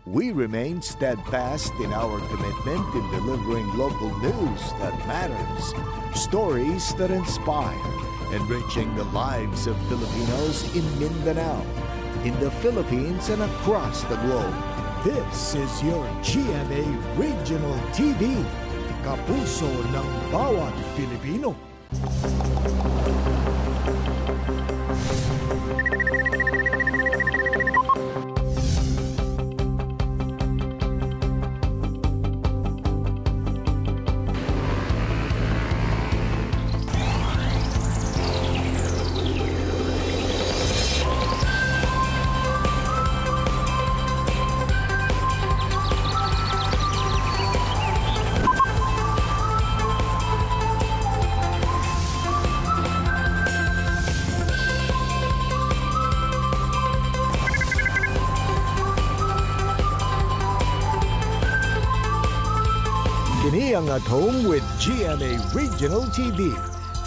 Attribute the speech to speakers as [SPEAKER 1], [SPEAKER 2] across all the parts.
[SPEAKER 1] We remain steadfast in our commitment in delivering local news that matters, stories that inspire, enriching the lives of Filipinos in Mindanao, in the Philippines and across the globe. This is your GMA Regional TV, kapuso ng bawat Pilipino. Kini ang At Home with GMA Regional TV.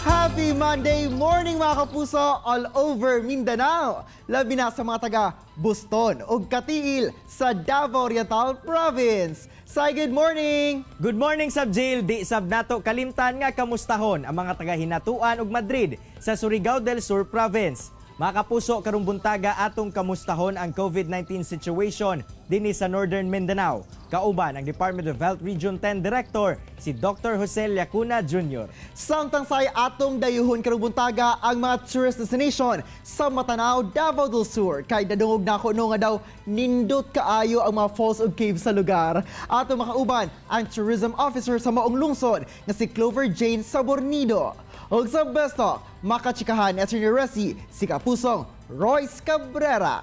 [SPEAKER 2] Happy Monday morning mga kapuso all over Mindanao. Labi na sa mga taga Buston ug Katiil sa Davao Oriental Province. Say good morning!
[SPEAKER 3] Good morning Sab Jail, di sab nato kalimtan nga kamustahon ang mga taga Hinatuan ug Madrid sa Surigao del Sur Province. Mga kapuso, karong buntaga atong kamustahon ang COVID-19 situation dinhi sa Northern Mindanao. Kauban ang Department of Health Region 10 Director si Dr. Jose Llacuna Jr.
[SPEAKER 2] Samtang say atong dayuhon karong buntaga ang mga tourist destination sa Matanao, Davao del Sur. Kay dadungog na ko nga daw nindot kaayo ang mga falls ug caves sa lugar. Atong makauban ang tourism officer sa maong lungsod nga si Clover Jane Sabornido. Og sa besto, makachikahan Attorney Resi si Kapusong Royce Cabrera.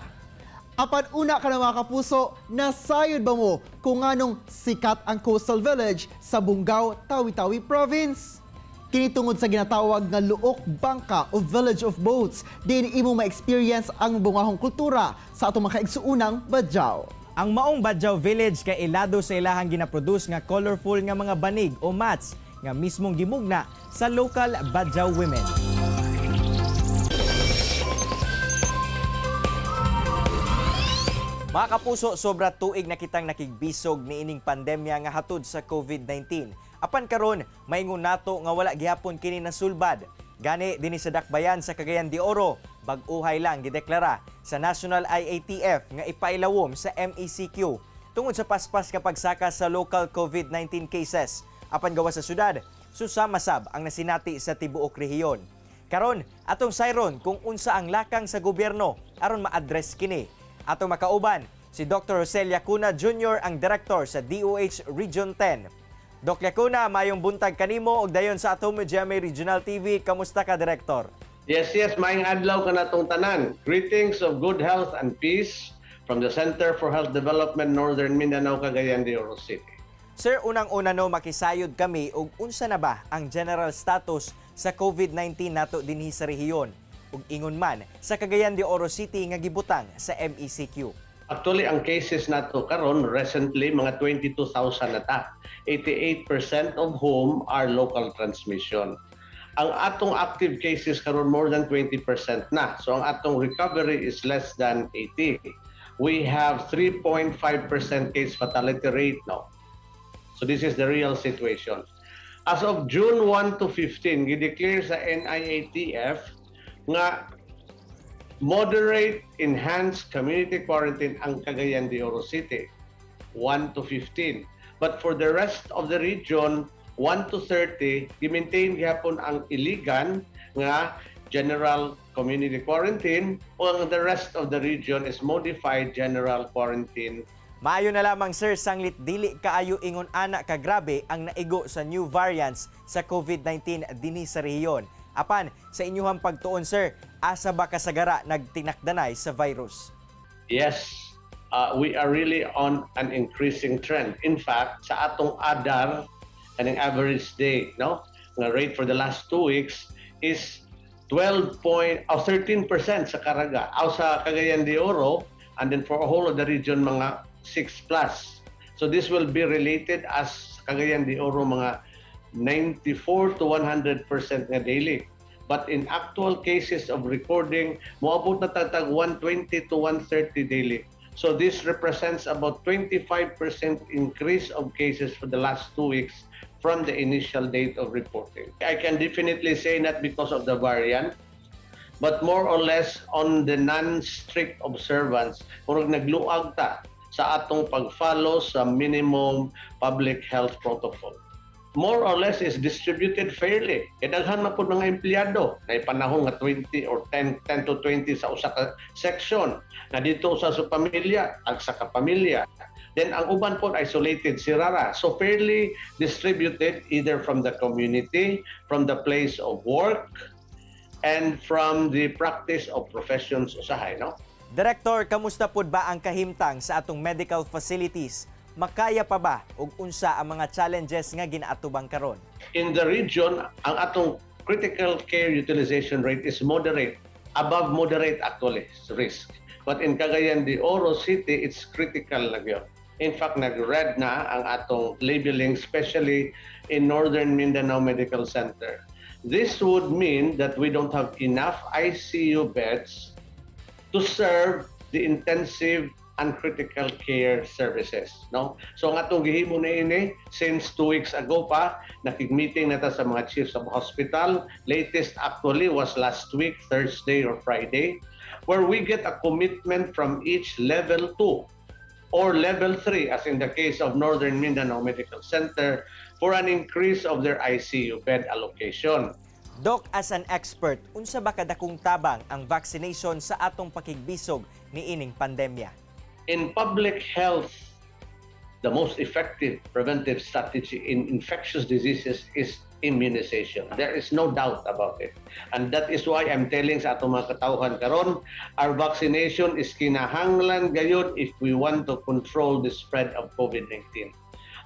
[SPEAKER 2] Apan una ka na mga kapuso, nasayod ba mo kung anong sikat ang coastal village sa Bungaw, Tawi-Tawi Province? Kinitungod sa ginatawag nga Luok Bangka o Village of Boats, din imo ma-experience ang bungahong kultura sa atong mga kaigsuunang Badyaw.
[SPEAKER 3] Ang maong Badyaw Village kay ilado sa ilahang ginaproduce nga colorful nga mga banig o mats nga mismong gimugna sa local Badyaw women. Mga kapuso, sobra tuig na kitang nakigbisog niining pandemya nga hatod sa COVID-19. Apan karon, maingon nato nga wala gihapon kini nasulbad. Gani dinhi sa Dakbayan sa Cagayan de Oro, bag-uhay lang gideklara sa National IATF nga ipailawom sa MECQ tungod sa paspas kapag saka sa local COVID-19 cases. Apan gawa sa syudad, susama-sab ang nasinati sa tibuok rehiyon. Karon, atong sayron kung unsa ang lakang sa gobyerno aron ma-address kini. Atong makauban, si Dr. Jose Llacuna Jr. ang Director sa DOH Region 10. Doc Llacuna, mayong buntag kanimo og dayon sa atong GMA Regional TV. Kamusta ka, Director?
[SPEAKER 4] Yes, maayong adlaw ka natong tanan. Greetings of good health and peace from the Center for Health Development Northern Mindanao, Cagayan de Oro City.
[SPEAKER 3] Sir, unang-una no, makisayod kami og unsa na ba ang general status sa COVID-19 nato dinhi sa rehiyon ug ingon man sa Cagayan de Oro City nga gibutang sa MECQ.
[SPEAKER 4] Actually, ang cases nato karon recently mga 22,000 na ta. 88% of whom are local transmission. Ang atong active cases karon more than 20% na. So ang atong recovery is less than 80. We have 3.5% case fatality rate now. So this is the real situation. As of June 1 to 15, gideclare sa NIATF nga moderate enhanced community quarantine ang Cagayan de Oro City, 1 to 15. But for the rest of the region, 1 to 30, i-maintain gihapon ang Iligan nga general community quarantine, while the rest of the region is modified general quarantine.
[SPEAKER 3] Maayo na lamang sir, sanglit dili kaayo ingon ana ka grabe ang naigo sa new variants sa COVID-19 dinhi sa rehiyon. Apan sa inyuhang pagtuon sir, asa ba kasagara nagtinakdanay sa virus?
[SPEAKER 4] Yes, we are really on an increasing trend. In fact, sa atong ADAR, kanang average day, no, nga rate for the last 2 weeks is 13% sa Caraga, sa Cagayan de Oro, and then for a whole of the region mga 6+. So this will be related as Cagayan de Oro mga 94 to 100% nga daily. But in actual cases of recording, moabot na tatag 120 to 130 daily. So this represents about 25% increase of cases for the last 2 weeks from the initial date of reporting. I can definitely say not because of the variant, but more or less on the non-strict observance kung nagluag ta sa atong pag-follow sa minimum public health protocol. More or less is distributed fairly. Daghan na po mga empleyado na panahon nga 20 or 10 to 20 sa usa ka section na dito sa pamilya ag sa kapamilya. Then ang uban po isolated sirara. So fairly distributed either from the community, from the place of work, and from the practice of professions usahay, no?
[SPEAKER 3] Director, kamusta pod ba ang kahimtang sa atong medical facilities? Makaya pa ba ug unsa ang mga challenges nga ginaatubang karon?
[SPEAKER 4] In the region, ang atong critical care utilization rate is moderate, above moderate actually risk. But in Cagayan de Oro City, it's critical na yun. In fact, nag-red na ang atong labeling, especially in Northern Mindanao Medical Center. This would mean that we don't have enough ICU beds to serve the intensive and critical care services, no? So ang atong gihimo na ini since 2 weeks ago pa, nakig-meeting na ta sa mga chiefs of hospital. Latest actually was last week, Thursday or Friday, where we get a commitment from each level 2 or level 3, as in the case of Northern Mindanao Medical Center, for an increase of their ICU bed allocation.
[SPEAKER 3] Doc, as an expert, unsa ba kadakong tabang ang vaccination sa atong pakigbisog ni ining pandemya?
[SPEAKER 4] In public health, the most effective preventive strategy in infectious diseases is immunization. There is no doubt about it. And that is why I'm telling sa atong mga katawhan karon, our vaccination is kinahanglan gayud if we want to control the spread of COVID-19.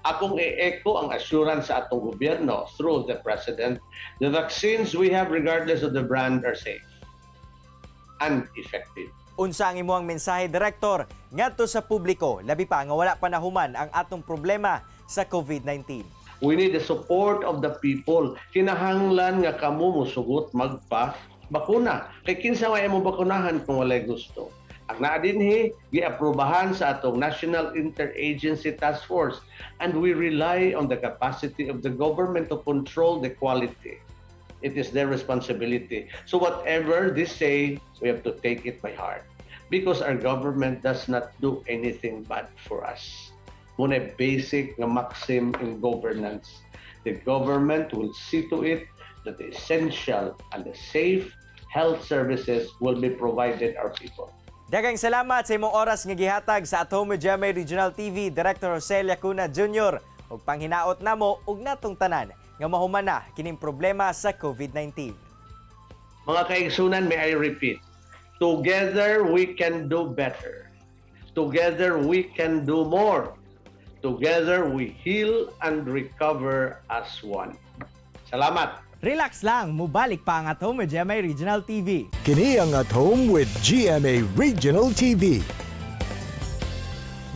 [SPEAKER 4] Akong i-echo ang assurance sa atong gobyerno through the President, the vaccines we have regardless of the brand are safe and effective.
[SPEAKER 3] Unsa ang imong mensahe, Director, ngadto sa publiko, labi pa nga wala pa nahuman ang atong problema sa COVID-19?
[SPEAKER 4] We need the support of the people. Kinahanglan nga kamo mosugot magpa-bakuna. Kay kinsa way mo bakunahan kung walay gusto. Ang naa dinhi giaprubahan sa atong National Interagency Task Force, and we rely on the capacity of the government to control the quality. It is their responsibility. So whatever they say, we have to take it by heart. Because our government does not do anything bad for us. Muna basic nga maxim in governance. The government will see to it that the essential and the safe health services will be provided our people.
[SPEAKER 3] Daghang salamat sa imong oras nga gihatag sa Atome GMA Regional TV, Director Jose Lacuna Jr. ug panghinaot namo ug natong tanan nga mahuman na kining problema sa COVID-19.
[SPEAKER 4] Mga kaigsunan, may I repeat, together we can do better. Together we can do more. Together we heal and recover as one. Salamat!
[SPEAKER 3] Relax lang, mubalik pa ang Atome GMA Regional TV.
[SPEAKER 1] Kini ang At Home with GMA Regional TV.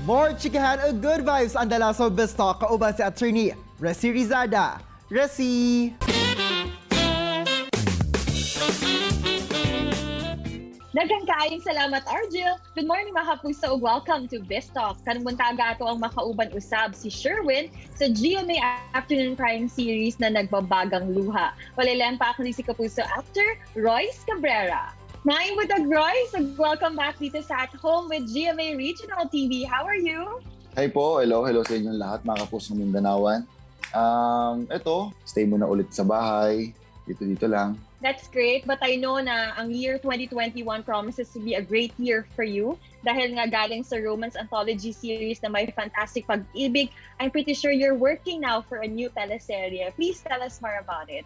[SPEAKER 2] More chikahan o good vibes ang dala sa Bestalk kauban si Attorney Resi Rizada. Resi!
[SPEAKER 5] Daghang kaayong salamat, Argel. Good morning mga kapuso ug welcome to Bestalk. Kanang buntaga ato ang makauban usab si Sherwin sa GMA Afternoon Crime Series na Nagbabagang Luha. Walilan pa ako si kapuso actor Royce Cabrera. Maayong butag Royce, welcome back dito sa At Home with GMA Regional TV. How are you?
[SPEAKER 6] Hi po, hello sa inyong lahat mga kapusong Mindanaoan. Eto, stay muna ulit sa bahay, dito lang.
[SPEAKER 5] That's great, but I know na ang year 2021 promises to be a great year for you dahil nga galing sa romance anthology series na may fantastic pag-ibig. I'm pretty sure you're working now for a new teleserye. Please tell us more about it.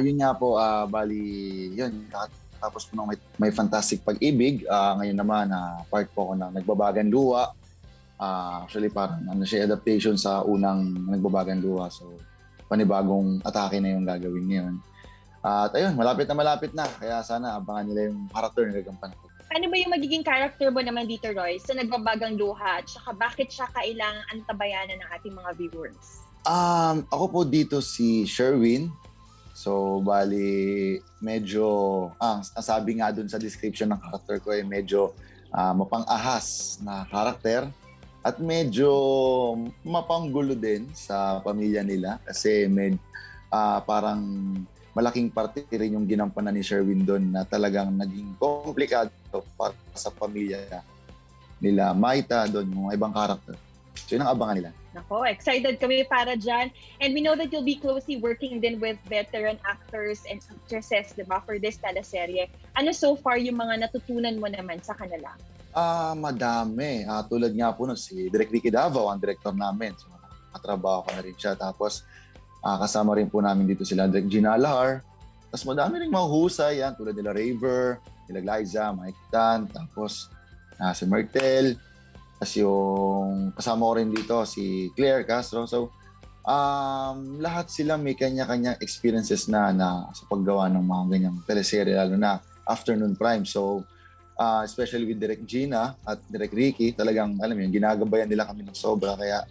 [SPEAKER 6] Yun nga po, bali, yun, tapos po nung may fantastic pag-ibig, ngayon naman, part po ako ng Nagbabagang Luha. Actually, parang siya adaptation sa unang Nagbabagang Luha. So, panibagong atake na yung gagawin ngayon. At ayun, malapit na. Kaya sana abangan nila yung character na gagampan ko.
[SPEAKER 5] Ano ba yung magiging character mo naman dito, Royce, sa Nagbabagang Luha? At saka bakit siya kailangan antabayanan ng ating mga viewers?
[SPEAKER 6] Ako po dito si Sherwin. So, bali, medyo, ang sabi nga dun sa description ng character ko ay medyo mapang-ahas na karakter at medyo mapanggulo din sa pamilya nila kasi parang malaking parte rin yung ginampanan ni Sherwin doon na talagang naging komplikado para sa pamilya nila Maita doon, mga ibang karakter. So yun ang abangan nila.
[SPEAKER 5] Nako, excited kami para dyan. And we know that you'll be closely working din with veteran actors and actresses, di ba, for this teleserye. Ano so far yung mga natutunan mo naman sa kanila?
[SPEAKER 6] Madami. Tulad nga po si Direk Ricky Davao, ang director namin. So, katrabaho ko na rin siya. Tapos, kasama rin po namin dito sila Direk Gina Alahar. Tapos madami rin mahuhusay yan, tulad nila Raver, nila Liza, Mike Tan, tapos si Martel. Tapos yung kasama ko rin dito, si Claire Castro. So, lahat sila may kanya-kanyang experiences na sa paggawa ng mga ganyang teleserye, lalo na afternoon prime. So, especially with Direk Gina at Direk Ricky, talagang, alam mo yun, ginagabayan nila kami ng sobra. Kaya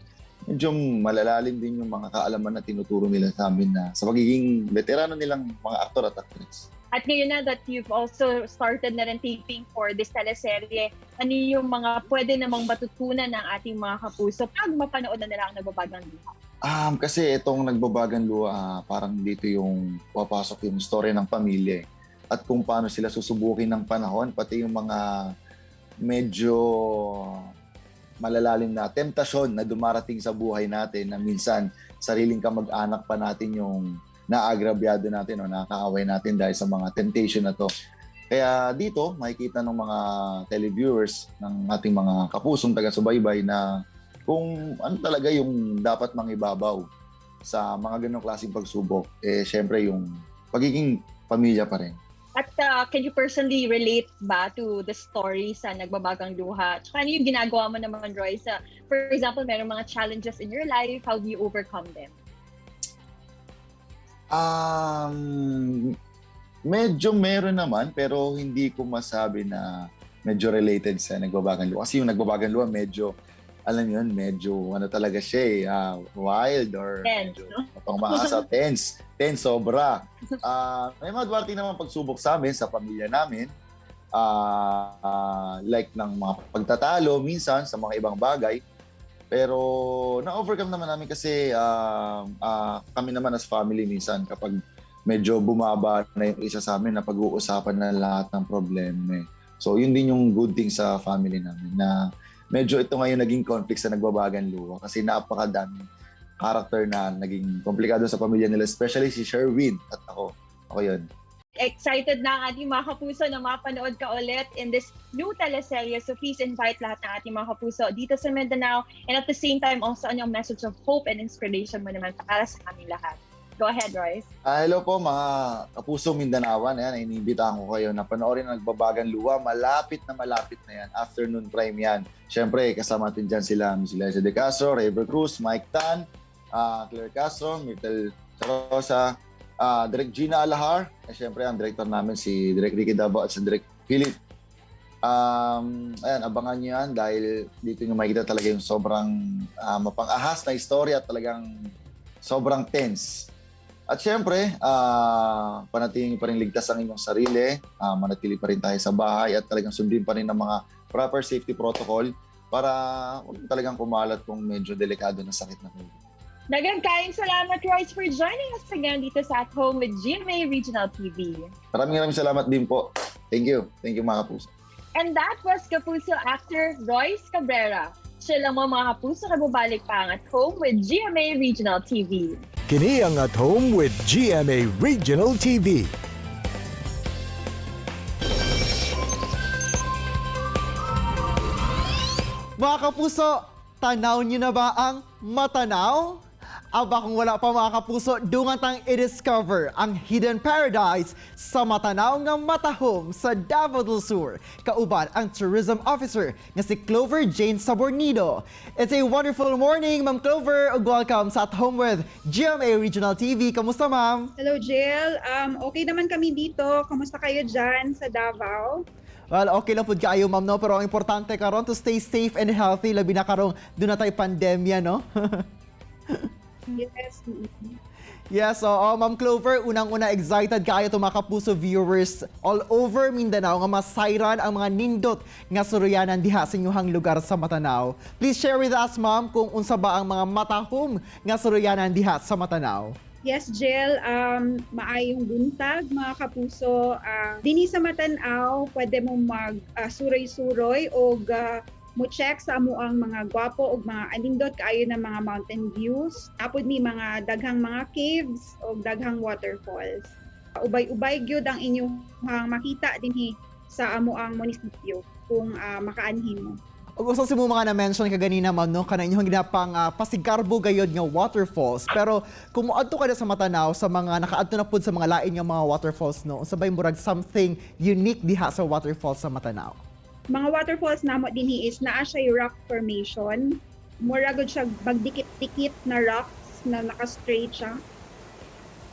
[SPEAKER 6] medyo malalalim din yung mga kaalaman na tinuturo nila sa amin na sa pagiging veterano nilang mga aktor at actress.
[SPEAKER 5] At ngayon na that you've also started na rin taping for this teleserye, ano yung mga pwede namang matutunan ng ating mga kapuso pag mapanood na nila ang Nagbabagang Luha?
[SPEAKER 6] Kasi itong Nagbabagang Luha, parang dito yung papasok yung story ng pamilya. At kung paano sila susubukin ng panahon, pati yung mga medyo malalalim na temptasyon na dumarating sa buhay natin na minsan sariling kamag-anak pa natin yung naagrabyado natin o nakakaaway natin dahil sa mga temptation na to. Kaya dito, makikita ng mga televiewers ng ating mga kapusong taga-subaybay na kung ano talaga yung dapat mangibabaw sa mga ganong klaseng pagsubok. Syempre yung pagiging pamilya pa rin.
[SPEAKER 5] At can you personally relate ba to the story sa Nagbabagang Luha? Tsaka ano yung ginagawa mo naman, Roy? For example, merong mga challenges in your life, how do you overcome them?
[SPEAKER 6] Medyo meron naman, pero hindi ko masabi na medyo related sa Nagbabagang Luha. Kasi yung Nagbabagang Luha, medyo, alam yun, medyo ano talaga siya wild or
[SPEAKER 5] Tense,
[SPEAKER 6] medyo
[SPEAKER 5] no?
[SPEAKER 6] mapangmasa, tense sobra. May mga duwarte naman pagsubok sa amin, sa pamilya namin. Like ng mga pagtatalo minsan sa mga ibang bagay. Pero na-overcome naman namin kasi kami naman as family minsan kapag medyo bumaba na yung isa sa amin na pag-uusapan na lahat ng problema. So yun din yung good thing sa family namin na medyo ito ngayon naging conflict sa Nagbabagang Luha kasi napakadaming character na naging komplikado sa pamilya nila, especially si Sherwin at ako. Ako yun.
[SPEAKER 5] Excited na ang ating mga kapuso na mapanood ka ulit in this new teleserye. So please invite lahat ng ating mga kapuso dito sa Mindanao. And at the same time, also ano yung message of hope and inspiration mo naman para sa aming lahat. Go ahead, Royce.
[SPEAKER 6] Hello po mga kapuso Mindanaoan. Ayan, iniimbitahan ko kayo na panoorin ang Nagbabagang Luha. Malapit na yan. Afternoon prime yan. Siyempre, kasama natin dyan sila Liza De Castro, Raver Cruz, Mike Tan, Claire Castro, Myrtle Rosa, Direk Gina Alahar, siyempre ang director namin si Direk Ricky Davao at si Direk Philip. Ayan, abangan nyo yan dahil dito nyo makikita talaga yung sobrang mapang-ahas na istorya at talagang sobrang tense. At siyempre, panatiling pa rin ligtas ang inyong sarili, manatili pa rin tayo sa bahay at talagang sundin pa rin ng mga proper safety protocol para huwag talagang kumalat kung medyo delikado na sakit na COVID.
[SPEAKER 5] Nagkakaing salamat, Royce, for joining us again dito sa At Home with GMA Regional TV.
[SPEAKER 6] Maraming salamat din po. Thank you. Thank you mga kapuso.
[SPEAKER 5] And that was Kapuso actor Royce Cabrera. Siya lang mga kapuso, kababalik pa ang At Home with GMA Regional TV.
[SPEAKER 1] Kini ang At Home with GMA Regional TV.
[SPEAKER 2] Mga kapuso, tanaw nyo na ba ang matanaw? Aba kung wala pa mga kapuso, dungan tang i-discover ang hidden paradise sa matanaw nga matahom sa Davao del Sur. Kauban ang tourism officer nga si Clover Jane Sabornido. It's a wonderful morning, Ma'am Clover, ug welcome sa At Home with GMA Regional TV. Kamusta, Ma'am?
[SPEAKER 7] Hello, Jill. Okay naman kami dito. Kamusta kayo dyan sa Davao?
[SPEAKER 2] Well, okay lang po kayo, Ma'am, no? Pero ang importante karon to stay safe and healthy, labi na karong doon na tayo pandemya, no?
[SPEAKER 7] Yes.
[SPEAKER 2] Yes, oo, Ma'am Clover, unang-una excited kayo to mga kapuso viewers all over Mindanao nga masayran ang mga nindot nga suruyanan diha sa inyong lugar sa Matanao. Please share with us, Ma'am, kung unsa ba ang mga matahom nga suruyanan diha sa Matanao.
[SPEAKER 7] Yes, Jill. Maayong buntag, mga kapuso. Dini sa Matanao, pwede mo mag-suroy-suroy o mo-check sa amo ang mga gwapo o mga anindot kaayo ng mga mountain views. Tapos ni mga daghang mga caves o daghang waterfalls. Ubay-ubay gyud ang inyong makita dinhi sa amo ang munisipyo kung makaanhin mo.
[SPEAKER 2] O gusto si mo mga na-mention kaganina, Ma'am, no? Kana inyong ginapang pasigarbo gayod nga waterfalls. Pero kung moadto ka na sa Matanao, sa mga nakaadto na pud sa mga lain nga mga waterfalls, no? Sabay murag something unique diha sa waterfalls sa Matanao.
[SPEAKER 7] Mga waterfalls namo dinhi is naa siya rock formation. Mura gud siya magdikit-dikit na rocks na naka-straight siya.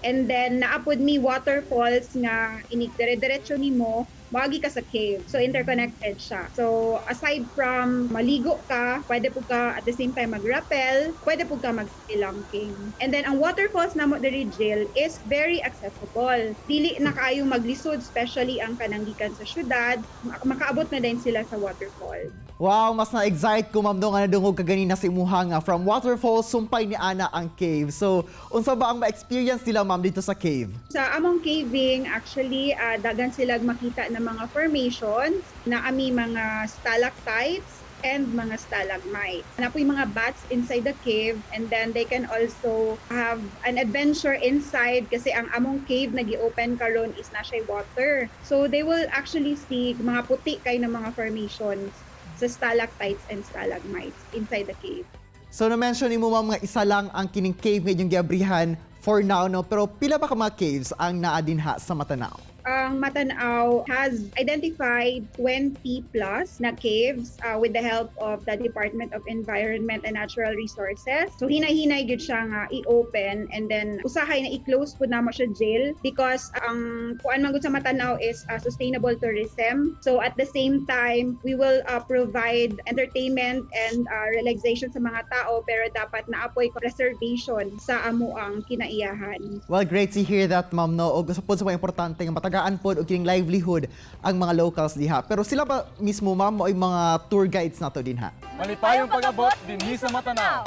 [SPEAKER 7] And then naapod mi waterfalls nga dire-diretso nimo moagi ka sa cave. So interconnected siya. So aside from maligo ka, pwede po ka at the same time mag-rappel, pwede po ka mag-spelunking. And then ang waterfalls namo diri, Jill, is very accessible. Dili na kaayo maglisod, especially ang kananggikan sa syudad, makaabot na din sila sa waterfall.
[SPEAKER 2] Wow, mas na-excite ko, Ma'am, nga nadungog kaganina si imuha nga from waterfalls sumpay ni Ana ang cave. So, unsa ba ang ma-experience nila, Ma'am, dito sa cave?
[SPEAKER 7] Sa among caving, actually, dagan sila makita ng mga formations na ami mga stalactites and mga stalagmites. Na po yung mga bats inside the cave, and then they can also have an adventure inside kasi ang among cave na gi-open karon is na siya water. So they will actually see mga puti kay na mga formations sa stalactites and stalagmites inside the cave.
[SPEAKER 2] So, na-mention ni mo, Ma'am, nga isa lang ang kining cave ngayong giabrihan for now, no? Pero pila ba ka mga caves ang naa dinha sa Matanao?
[SPEAKER 7] Ang Matanao has identified 20 plus na caves with the help of the Department of Environment and Natural Resources. So hinay-hinay gyud siya nga i-open, and then usahay na i-close pud namo siya, jail, because ang kuan man gud sa Matanao is sustainable tourism. So at the same time, we will provide entertainment and relaxation sa mga tao, pero dapat naapoy preservation sa amo ang kinaiyahan.
[SPEAKER 2] Well, great to hear that, Ma'am, no? O gusto po sa mga importante nga matagaan po o kining livelihood ang mga locals diha. Pero sila ba mismo, Ma'am, o yung mga tour guides nato dinha?
[SPEAKER 8] Malipayong pag-abot dinhi sa Matanao.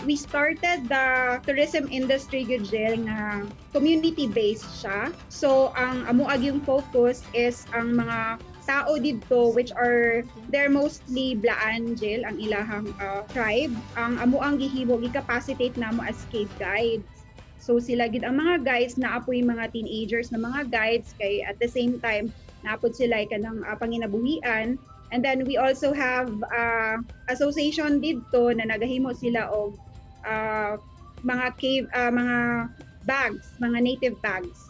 [SPEAKER 7] We started the tourism industry, Gudjel, nga community-based siya. So, ang amuag yung focus is ang mga tao dito, which are, they're mostly Blaan, Jill, ang ilahang tribe. Ang amuang gihimo, gi-capacitate namo as cave guides. So sila gid ang mga guides, naapoy mga teenagers na mga guides, kay at the same time naapod sila kanang panginabuhian. And then we also have association dito na nagahimo sila og mga cave mga bags, mga native bags.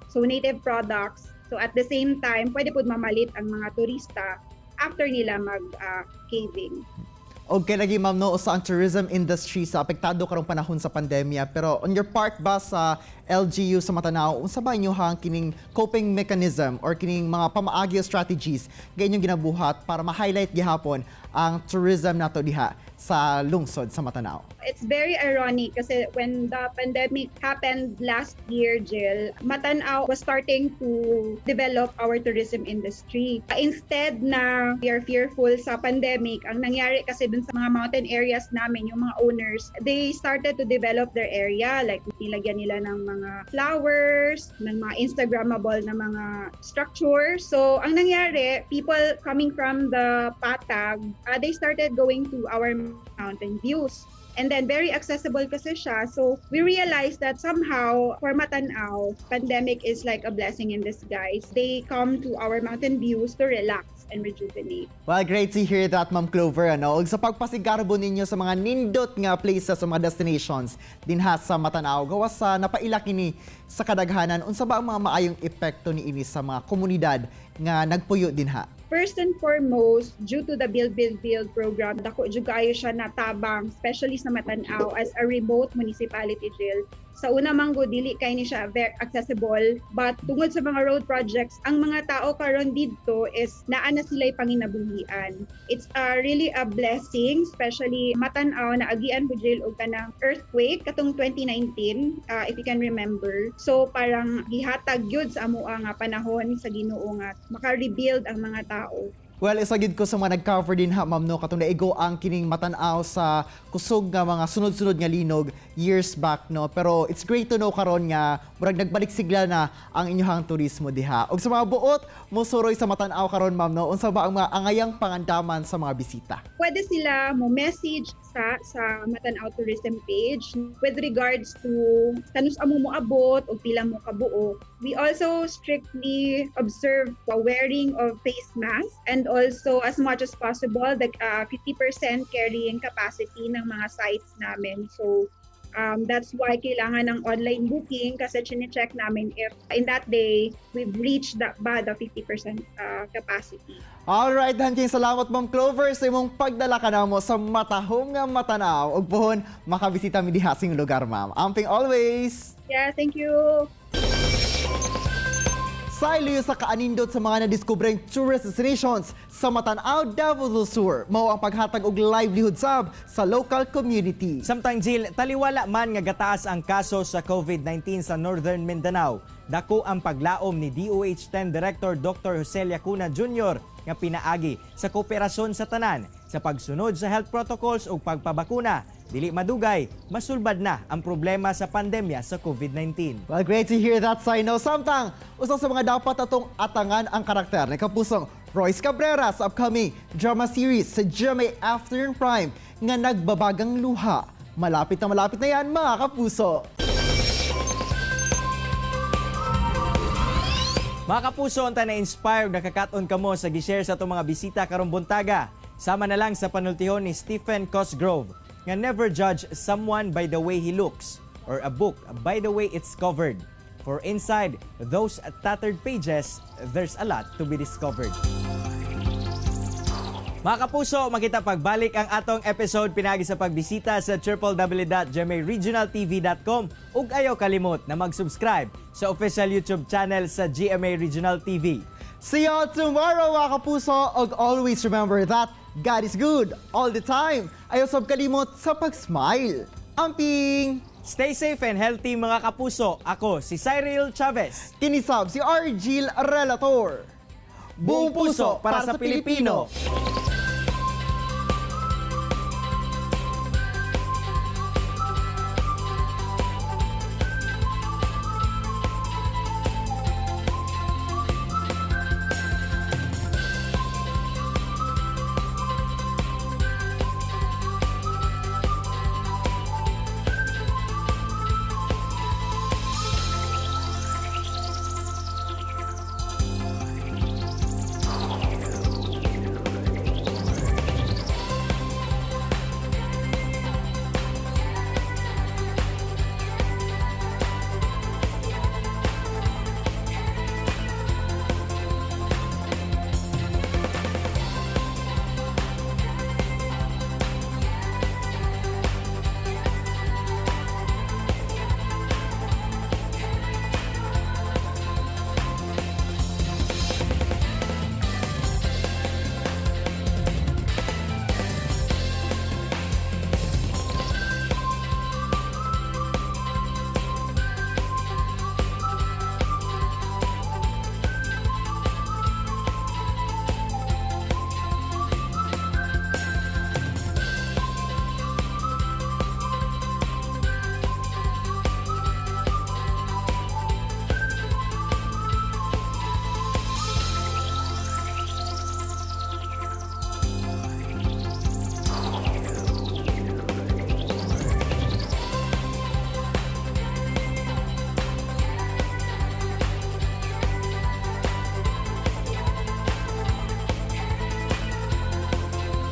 [SPEAKER 7] So native products. So at the same time, pwede pud mamalit ang mga turista after nila mag-caving.
[SPEAKER 2] Okay lagi, Ma'am, no, sa ang tourism industry sa apektado karong panahon sa pandemya, pero on your part ba sa LGU sa Matanao, unsa ba inyo hang kining coping mechanism or kining mga pamaagi strategies ganyong ginabuhat para ma-highlight gihapon ang tourism nato diha sa lungsod sa Matanao?
[SPEAKER 7] It's very ironic kasi when the pandemic happened last year, Jill, Matanao was starting to develop our tourism industry. Instead na we are fearful sa pandemic, ang nangyari kasi dun sa mga mountain areas namin, yung mga owners, they started to develop their area. Like, nilagyan nila ng mga flowers, ng mga Instagrammable na mga structures. So, ang nangyari, people coming from the Patag, they started going to our mountain views. And then very accessible kasi siya. So we realized that somehow for Matanao, pandemic is like a blessing in disguise. They come to our mountain views to relax and rejuvenate.
[SPEAKER 2] Well, great to hear that, Ma'am Clover. Ano? Ug sa pagpasigarbo ninyo sa mga nindot nga places sa mga destinations dinha sa Matanao, gawas sa napaila kini sa kadaghanan, unsa ba ang mga maayong epekto niini sa mga komunidad nga nagpuyo dinha?
[SPEAKER 7] First and foremost, due to the Build program, dako jud kaayo siya natabang, especially sa Matanao as a remote municipality, Jill. Sa una manggo dili kay ni siya very accessible, but tungod sa mga road projects, ang mga tao karon didto is naa na sila'y panginabuhian. It's really a blessing, especially matan-aw na agian bujil og kanang earthquake katong 2019, if you can remember. So parang gihatag gyud sa amo nga panahon sa Ginoo nga maka-rebuild ang mga tao.
[SPEAKER 2] Well, isagid ko sa mga nag-cover din ha, ma'am, no, katong naigo ang kining matanaw sa kusog nga mga sunod-sunod nga linog years back, no. Pero it's great to know karon nga murag nagbalik sigla na ang inyong turismo diha. Og sa mga buot mo suroy sa matanaw karon, ma'am, no, unsa ba ang mga angayang pangandaman sa mga bisita?
[SPEAKER 7] Pwede sila mo message sa Matanaw Tourism page with regards to kanus amo mo abot o pila mo kabuo. We also strictly observe the wearing of face mask and also as much as possible the 50% carrying capacity ng mga sites namin. So that's why kailangan ng online booking kasi chine-check namin if in that day we've reached the 50% capacity.
[SPEAKER 2] Alright, hanking salamat, Ma'am Clover, sa imong pagdala ka namo sa matahong nga matanaw ug pohon makabisita mi diha sing lugar, ma'am. Amping always.
[SPEAKER 7] Yeah, thank you.
[SPEAKER 2] Sa iliyo sa kaanindot sa mga nadiskubreng tourist destinations sa Matanaw, Davao del Sur, mao ang paghatag og livelihood sab sa local community.
[SPEAKER 3] Samtang Jill, taliwala man nga gataas ang kaso sa COVID-19 sa Northern Mindanao. Dako ang paglaom ni DOH-10 Director Dr. Jose Lacuna Jr. nga pinaagi sa kooperasyon sa tanan sa pagsunod sa health protocols o pagpabakuna. Dili madugay, masulbad na ang problema sa pandemya sa COVID-19.
[SPEAKER 2] Well, great to hear that, Sino. Samtang, usa sa mga dapat atong atangan ang karakter ni kapusong Royce Cabrera sa upcoming drama series sa GMA Afternoon Prime nga Nagbabagang Luha. Malapit na yan, mga kapuso.
[SPEAKER 3] Mga kapuso, unta na-inspired nakakaton kamo sa gishare sa itong mga bisita karong buntaga. Sama na lang sa panultihon ni Stephen Cosgrove nga never judge someone by the way he looks or a book by the way it's covered. For inside those tattered pages, there's a lot to be discovered. Mga kapuso, makita pagbalik ang atong episode pinagi sa pagbisita sa www.gmaregionaltv.com ug ayaw kalimot na mag-subscribe sa official YouTube channel sa GMA Regional TV.
[SPEAKER 2] See you tomorrow, mga kapuso, ug always remember that God is good all the time. Ayaw sab kalimot sa pag-smile. Amping!
[SPEAKER 3] Stay safe and healthy, mga kapuso. Ako si Cyril Chavez.
[SPEAKER 2] Kinisab si Argil Relator.
[SPEAKER 3] Buong puso para sa Pilipino.